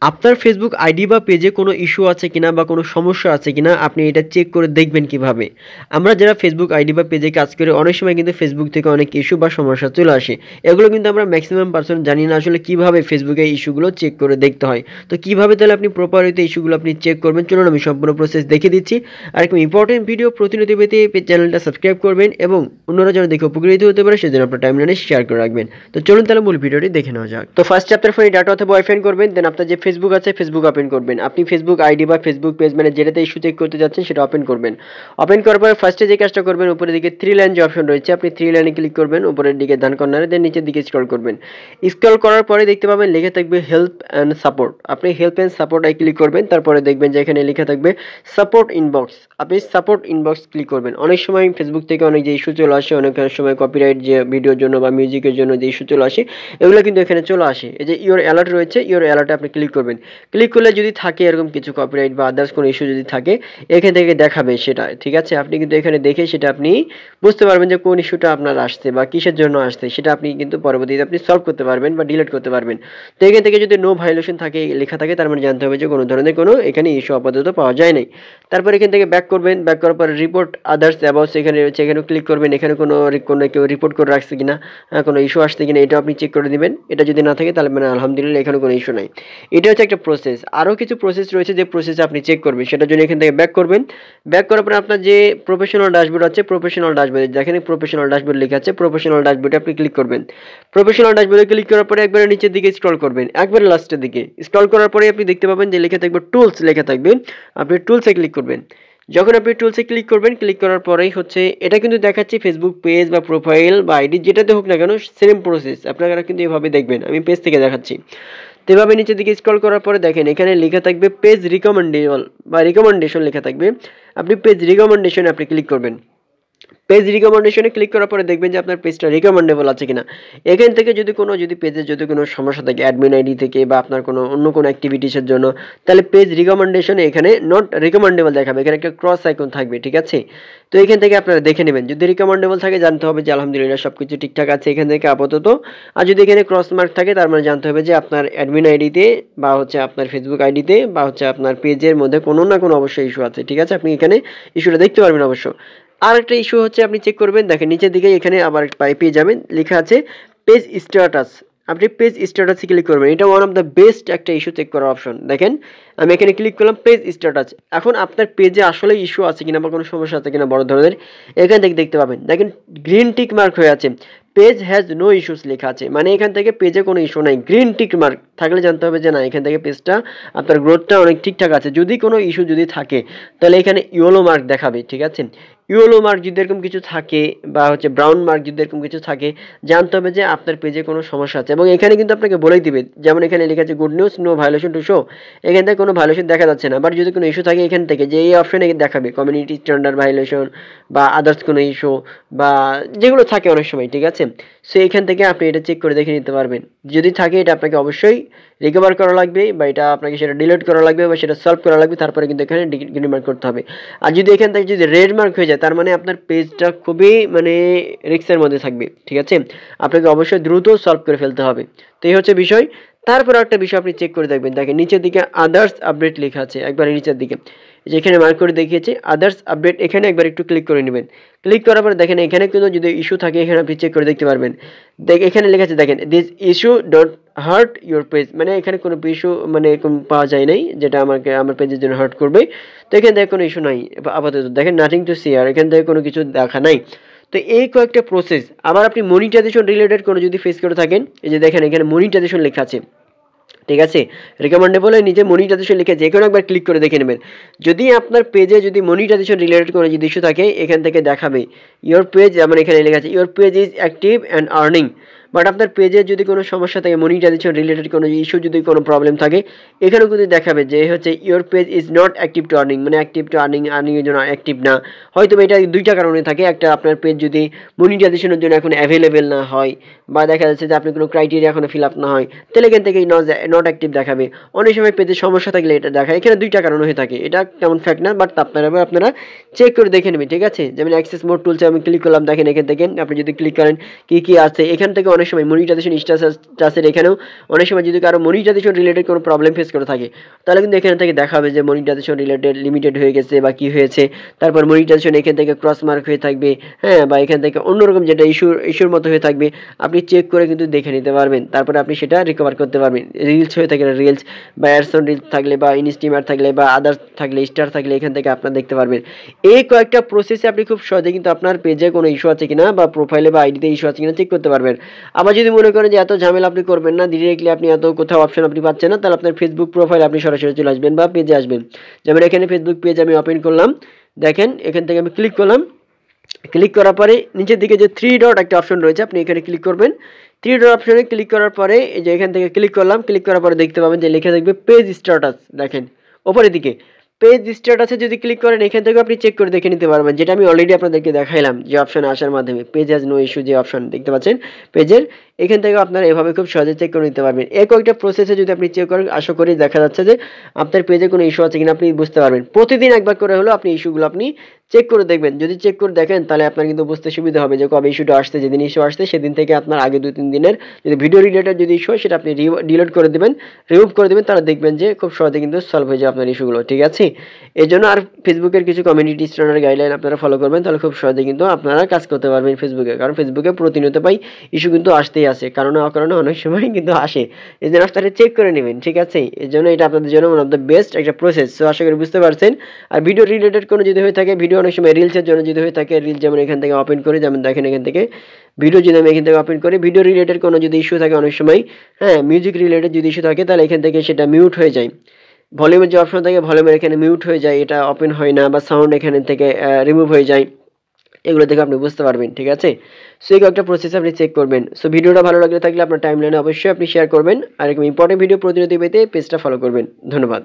আপনার Facebook ID বা পেজে কোনো ইস্যু আছে কিনা বা কোনো সমস্যা আছে কিনা আপনি এটা চেক করে দেখবেন কিভাবে। আমরা যারা ফেসবুক আইডি বা পেজে কাজ করি অনেক সময় কিন্তু ফেসবুক থেকে অনেক ইস্যু বা সমস্যা চলে আসে। এগুলো কিন্তু আমরা ম্যাক্সিমাম পারসন জানি না আসলে কিভাবে ফেসবুকে ইস্যুগুলো চেক করে দেখতে হয়। তো কিভাবে তাহলে আপনি প্রপার ওয়েতে ইস্যুগুলো আপনি চেক করবেন, চলুন আমি সম্পূর্ণ প্রসেস দেখিয়ে দিচ্ছি। আর একটা ইম্পর্টেন্ট ভিডিও প্রতিনিয়ত পেতে চ্যানেলটা সাবস্ক্রাইব করবেন এবং অন্যরা যেন দেখে উপকৃত হতে পারে সেজন্য আপনার টাইমলাইনে শেয়ার করে রাখবেন। তো চলুন তাহলে মূল ভিডিওটি দেখে নেওয়া যাক। তো ফার্স্ট আপনার ফোনে ডাটা অথবা ওয়াইফাই করবেন, দেন আপনার যে ফেসবুক আছে ফেসবুক ওপেন করবেন। আপনি ফেসবুক আইডি বা ফেসবুক পেজ মানে যেটাতে ইস্যু চেক করতে যাচ্ছেন সেটা ওপেন করবেন। ওপেন করার পরে ফার্স্টে যে কাজটা করবেন, উপরের দিকে থ্রি লাইন যে অপশন রয়েছে আপনি থ্রি লাইনে ক্লিক করবেন, উপরের দিকে ডান কর্নারে, দেন নিচের দিকে স্ক্রল করবেন। স্ক্রল করার পরে দেখতে পাবেন লেখা থাকবে হেল্প অ্যান্ড সাপোর্ট। আপনি হেল্প অ্যান্ড সাপোর্ট ক্লিক করবেন, তারপরে দেখবেন যে এখানে লেখা থাকবে সাপোর্ট ইনবক্স। আপনি সাপোর্ট ইনবক্স ক্লিক করবেন। অনেক সময় ফেসবুক থেকে অনেক যে ইস্যু চলে আসে, অনেক সময় কপিরাইট যে ভিডিওর জন্য বা মিউজিকের জন্য যে ইস্যু চলে আসে এগুলো কিন্তু এখানে চলে আসে। এই যে ইওর অ্যালার্ট রয়েছে, ইওর অ্যালার্টে আপনি ক্লিক করবেন। ক্লিক করলে যদি থাকে এরকম কিছু কপিরাইট বা আদার্স কোনো ইস্যু যদি থাকে এখান থেকে দেখাবে সেটা, ঠিক আছে। আপনি কিন্তু এখানে দেখে সেটা আপনি বুঝতে পারবেন যে কোন ইস্যুটা আপনার আসছে বা কিসের জন্য আসছে, সেটা আপনি কিন্তু পরবর্তীতে আপনি সলভ করতে পারবেন বা ডিলিট করতে পারবেন। তো এখান থেকে যদি নো ভায়োলেশন থাকে লেখা থাকে তার মানে জানতে হবে যে কোনো ধরনের কোনো এখানে ইস্যু আপাতত পাওয়া যায় নাই। তারপর এখান থেকে ব্যাক করবেন, ব্যাক করার পর রিপোর্ট আদার্স অ্যাবাউটস এখানে রয়েছে, এখানে ক্লিক করবেন। এখানে কোনো কেউ রিপোর্ট করে রাখছে কিনা, কোনো ইস্যু আসছে কিনা এটা আপনি চেক করে দিবেন। এটা যদি না থাকে তাহলে মানে আলহামদুলিল্লাহ এখানে কোনো ইস্যু নাই। এটা হচ্ছে একটা প্রসেস। আরও কিছু প্রসেস রয়েছে যে প্রসেসে আপনি চেক করবেন, সেটার জন্য এখান থেকে ব্যাক করবেন। ব্যাক করার পরে আপনার যে প্রফেশনাল ড্যাশবোর্ড আছে, প্রফেশনাল ড্যাশবোর্ডে যেখানে প্রফেশনাল ড্যাশবোর্ড লেখা আছে প্রফেশনাল ড্যাশবোর্ডে আপনি ক্লিক করবেন। প্রফেশনাল ড্যাশবোর্ডে ক্লিক করার পরে একবারে নিচের দিকে স্ক্রল করবেন, একবারে লাস্টের দিকে স্ক্রল করার পরে আপনি দেখতে পাবেন যে লেখা থাকবে টুলস লেখা থাকবে। আপনি টুলসে ক্লিক করবেন। যখন আপনি টুলসে ক্লিক করবেন, ক্লিক করার পরেই হচ্ছে এটা কিন্তু দেখাচ্ছে ফেসবুক পেজ বা প্রোফাইল বা আইডি যেটাতে হোক না কেন সেম প্রসেস আপনারা কিন্তু এভাবে দেখবেন। আমি পেজ থেকে দেখাচ্ছি। তো এভাবে নিচের দিকে স্ক্রল করার পরে দেখেন এখানে লেখা থাকবে পেজ রিকমেন্ডেশন বা রিকমেন্ডেশন লেখা থাকবে। আপনি পেজ রিকমেন্ডেশনে আপনি ক্লিক করবেন। পেজ রিকমেন্ডেশনে ক্লিক করার পরে দেখবেন যে আপনার পেজটা রিকমেন্ডেবল আছে কিনা। এখান থেকে যদি পেজে যদি কোনো সমস্যা থাকে অ্যাডমিন আইডি থেকে বা আপনার কোনো অন্য কোনো অ্যাক্টিভিটিসের জন্য, তাহলে পেজ রিকমেন্ডেশনে এখানে নট রিকমেন্ডেবল দেখাবে, এখানে একটা ক্রস আইকন থাকবে, ঠিক আছে। তো এখান থেকে আপনারা দেখে নেবেন, যদি রিকমেন্ডেবল থাকে জানতে হবে যে আলহামদুলিল্লাহ সব কিছু ঠিকঠাক আছে এখান থেকে আপাতত। আর যদি এখানে ক্রস মার্ক থাকে তার মানে জানতে হবে যে আপনার অ্যাডমিন আইডিতে বা হচ্ছে আপনার ফেসবুক আইডিতে বা হচ্ছে আপনার পেজের মধ্যে কোনো না কোনো অবশ্যই ইস্যু আছে, ঠিক আছে। আপনি এখানে ইস্যুটা দেখতে পারবেন অবশ্য। আর একটা ইস্যু হচ্ছে আপনি চেক করবেন, দেখেন নিচের দিকে এখানে আবার পেয়ে যাবেন লেখা আছে পেজ স্ট্যাটাস। আপনি পেজ স্ট্যাটাসে ক্লিক করবেন। এটা ওয়ান অফ দ্য বেস্ট একটা ইস্যু চেক করার অপশন। দেখেন আমি এখানে ক্লিক করলাম পেজ স্ট্যাটাস। এখন আপনার পেজে আসলে ইস্যু আছে কিনা বা কোনো সমস্যা আছে কিনা বড় ধরনের এখান থেকে দেখতে পাবেন। দেখেন গ্রিন টিক মার্ক হয়ে আছে, পেজ হ্যাজ নো ইস্যুস লেখা আছে, মানে এখান থেকে পেজে কোনো ইস্যু নাই। গ্রিন টিক মার্ক থাকলে জানতে হবে যে না এখান থেকে পেজটা আপনার গ্রোথটা অনেক ঠিকঠাক আছে। যদি কোনো ইস্যু যদি থাকে তাহলে এখানে ইয়েলো মার্ক দেখাবে, ঠিক আছে। ইয়েলো মার্ক যদি এরকম কিছু থাকে বা হচ্ছে ব্রাউন মার্ক যদি এরকম কিছু থাকে জানতে হবে যে আপনার পেজে কোনো সমস্যা আছে। এবং এখানে কিন্তু আপনাকে বলেই দিবে, যেমন এখানে লেখা আছে good news no violation to show, এখান থেকে কোনো ভায়োলেশন দেখা যাচ্ছে না। বাট যদি কোনো ইস্যু থাকে এখান থেকে যে এই অপশনে দেখাবে কমিউনিটি স্ট্যান্ডার্ড ভায়োলেশন বা আদার্স কোনো ইস্যু বা যেগুলো থাকে অনেক সময়, ঠিক আছে। সো এখান থেকে আপনি এটা চেক করে দেখে নিতে পারবেন। যদি থাকে এটা আপনাকে অবশ্যই রিকভার করা লাগবে বা এটা আপনাকে সেটা ডিলিট করা লাগবে বা সেটা সলভ করা লাগবে, তারপরে কিন্তু এখানে গ্রিন মার্ক করতে হবে। আর যদি এখান থেকে যদি রেড মার্ক হয়ে যায় তার মানে আপনার পেজটা খুবই মানে রিস্কের মধ্যে থাকবে, ঠিক আছে। আপনাকে অবশ্যই দ্রুত সলভ করে ফেলতে হবে। তো এই হচ্ছে বিষয়। তারপর একটা বিষয় আপনি চেক করে দেখবেন, দেখেন নিচের দিকে আদার্স আপডেট লেখা আছে একবারে নিচের দিকে, যেখানে মার্ক করে দেখিয়েছে আদার্স আপডেট, এখানে একবার একটু ক্লিক করে নেবেন। ক্লিক করার পরে দেখেন এখানে কিন্তু যদি ইস্যু থাকে এখানে আপনি চেক করে দেখতে পারবেন। এখানে লেখা আছে দেখেন this issue dot heart your page, মানে এখানে কোনো ইস্যু মানে পাওয়া যায় নাই যেটা আমার পেজের জন্য হার্ট করবে। তো এখানে দেখেন কোনো ইস্যু নাই আপাতত। দেখেন নাথিং টু শেয়ার, এখান থেকে কোনো কিছু দেখা নাই। তো এই কয়েকটা প্রসেস। আবার আপনি মনিটাইজেশন রিলেটেড কোনো যদি ফেস করে থাকেন, এই যে দেখেন এখানে মনিটাইজেশন লেখা আছে, ঠিক আছে। রিকমেন্ডেবল নিজে মনিটাইজেশন লিখে যে কোনো একবার ক্লিক করে দেখে নেবেন। যদি আপনার পেজে যদি মনিটাইজেশন রিলেটেড কোনো যদি ইস্যু থাকে এখান থেকে দেখাবে ইওর পেজ, যেমন এখানে লেখা আছে your page is active and earning. But আপনার পেজে যদি কোনো সমস্যা থাকে মনিটাইজেশন রিলেটেড কোনো ইস্যু যদি কোনো প্রবলেম থাকে এখানেও কিন্তু দেখাবে যে হচ্ছে your page is not active two earning, মানে অ্যাক্টিভ টু আর্নিংয়ের জন্য অ্যাক্টিভ না। হয়তো এটা দুইটা কারণে থাকে, একটা আপনার পেজ যদি মনিটাইজেশনের জন্য এখন অ্যাভেলেবেল না হয় বা দেখা যাচ্ছে যে আপনি কোনো ক্রাইটেরিয়া এখনো ফিল আপ না হয় তাহলে এখান থেকে নট অ্যাক্টিভ দেখাবে। অনেক সময় পেজের সমস্যা থাকলে এটা দেখায়। এখানে দুইটা কারণ হয়ে থাকে, এটা তেমন ফ্যাক্ট না, বাট আপনারা চেক করে দেখে নেবেন, ঠিক আছে। যেমন অ্যাক্সেস মোড টুলসে আমি ক্লিক করলাম, দেখেন এখান থেকে আপনি যদি ক্লিক করেন কি কি আছে এখান থেকে অনেক অনেক সময় মনিটাইজেশন স্ট্যাটাসের এখানেও অনেক সময় যদি কারো মনিটাইজেশন রিলেটেড কোনো প্রবলেম ফেস করে থাকে, তাহলে কিন্তু এখান থেকে দেখাবে যে মনিটাইজেশন রিলেটেড লিমিটেড হয়ে গেছে বা কি হয়েছে, তারপর মনিটাইজেশন এখান থেকে ক্রস মার্ক হয়ে থাকবে, হ্যাঁ, বা এখান থেকে অন্যরকম যেটা ইস্যুর মতো হয়ে থাকবে, আপনি চেক করে কিন্তু দেখে নিতে পারবেন। তারপরে আপনি সেটা রিকভার করতে পারবেন। রিলস হয়ে থাকলে রিলস বা অ্যাডসন রিলস থাকলে বা ইনস্টিমার থাকলে বা আদার্স থাকলে স্টার থাকলে এখান থেকে আপনারা দেখতে পারবেন। এই কয়েকটা প্রসেসে আপনি খুব সহজে কিন্তু আপনার পেজে কোনো ইস্যু আছে কিনা বা প্রোফাইলে বা আইডিতে ইস্যু আছে কিনা চেক করতে পারবেন। আবার যদি মনে করেন যে এত ঝামেলা আপনি করবেন না, ডিরেক্টলি আপনি এত কোথাও অপশন আপনি পাচ্ছেন না, তাহলে আপনার ফেসবুক প্রোফাইলে আপনি সরাসরি চলে আসবেন বা পেজে আসবেন। যেমন এখানে ফেসবুক পেজ আমি ওপেন করলাম, দেখেন এখান থেকে আমি ক্লিক করলাম। ক্লিক করার পরে নিচের দিকে যে 3 ডট একটা অপশন রয়েছে, আপনি এখানে ক্লিক করবেন। 3 ডট অপশনে ক্লিক করার পরে এই যে এখান থেকে ক্লিক করলাম, ক্লিক করার পরে দেখতে পাবেন যে লেখা থাকবে পেজ স্ট্যাটাস। দেখেন উপরের দিকে পেজ স্ট্যাটাসে যদি ক্লিক করেন, এখান থেকে আপনি চেক করে দেখে নিতে পারবেন, যেটা আমি অলরেডি আপনাদেরকে দেখাইলাম যে অপশন আসার মাধ্যমে পেজ হ্যাজ নো ইস্যু যে অপশন দেখতে পাচ্ছেন পেজের, এখান থেকে আপনারা এভাবে খুব সহজে চেক করে নিতে পারবেন। এই কয়েকটা প্রসেসে যদি আপনি চেক করেন, আশা করি দেখা যাচ্ছে যে আপনার পেজে কোনো ইস্যু আছে কিনা আপনি বুঝতে পারবেন। প্রতিদিন একবার করে হলো আপনি ইস্যুগুলো আপনি চেক করে দেখবেন। যদি চেক করে দেখেন তাহলে আপনার কিন্তু বুঝতে সুবিধা হবে যে কবে ইস্যুটা আসছে। যেদিন ইস্যু আসছে সেদিন থেকে আপনার আগে 2-3 দিনের যদি ভিডিও রিলেটেড যদি ইস্যু হয়, সেটা আপনি ডিলিট করে দেবেন, রিমুভ করে দেবেন, তাহলে দেখবেন যে খুব সহজে কিন্তু সলভ হয়ে যায় আপনার ইস্যুগুলো। ঠিক আছে, এই জন্য আর ফেসবুকের কিছু কমিউনিটি স্ট্যান্ডার্ড গাইডলাইন আপনারা ফলো করবেন, তাহলে খুব সহজে কিন্তু আপনারা কাজ করতে পারবেন ফেসবুকে। কারণ ফেসবুকে প্রতিনিয়ত পাই ইস্যু কিন্তু আসতেই আসে, কারণে অকারণে অনেক সময় কিন্তু আসে। এই জন্য আপনারা চেক করে নেবেন। ঠিক আছে, এই জন্য এটা আপনাদের জন্য ওয়ান অফ দ্য বেস্ট একটা প্রসেস। সো আশা করি বুঝতে পারছেন। আর ভিডিও রিলেটেড কোনো যদি হয়ে থাকে, ভিডিও অনেক সময় রিলসের জন্য যদি হয়ে থাকে, রিল যেমন এখান থেকে ওপেন করে, যেমন দেখেন এখান থেকে ভিডিও যদি আমি এখান থেকে ওপেন করি, ভিডিও রিলেটেড কোনো যদি ইস্যু থাকে অনেক সময়, হ্যাঁ, মিউজিক রিলেটেড যদি ইস্যু থাকে, তাহলে এখান থেকে সেটা মিউট হয়ে যায়। ভলিউমের যে অপশন থাকে, ভলিউমের এখানে মিউট হয়ে যায়, এটা ওপেন হয় না, বা সাউন্ড এখানে থেকে রিমুভ হয়ে যায়। এগুলো দেখে আপনি বুঝতে পারবেন। ঠিক আছে, সো এই কয়েকটা প্রসেস আপনি চেক করবেন। সো ভিডিওটা ভালো লাগলে থাকলে আপনার টাইমলাইনে অবশ্যই আপনি শেয়ার করবেন। আর এরকম ইম্পর্টেন্ট ভিডিও প্রতিনিয়ত পেতে পেজটা ফলো করবেন। ধন্যবাদ।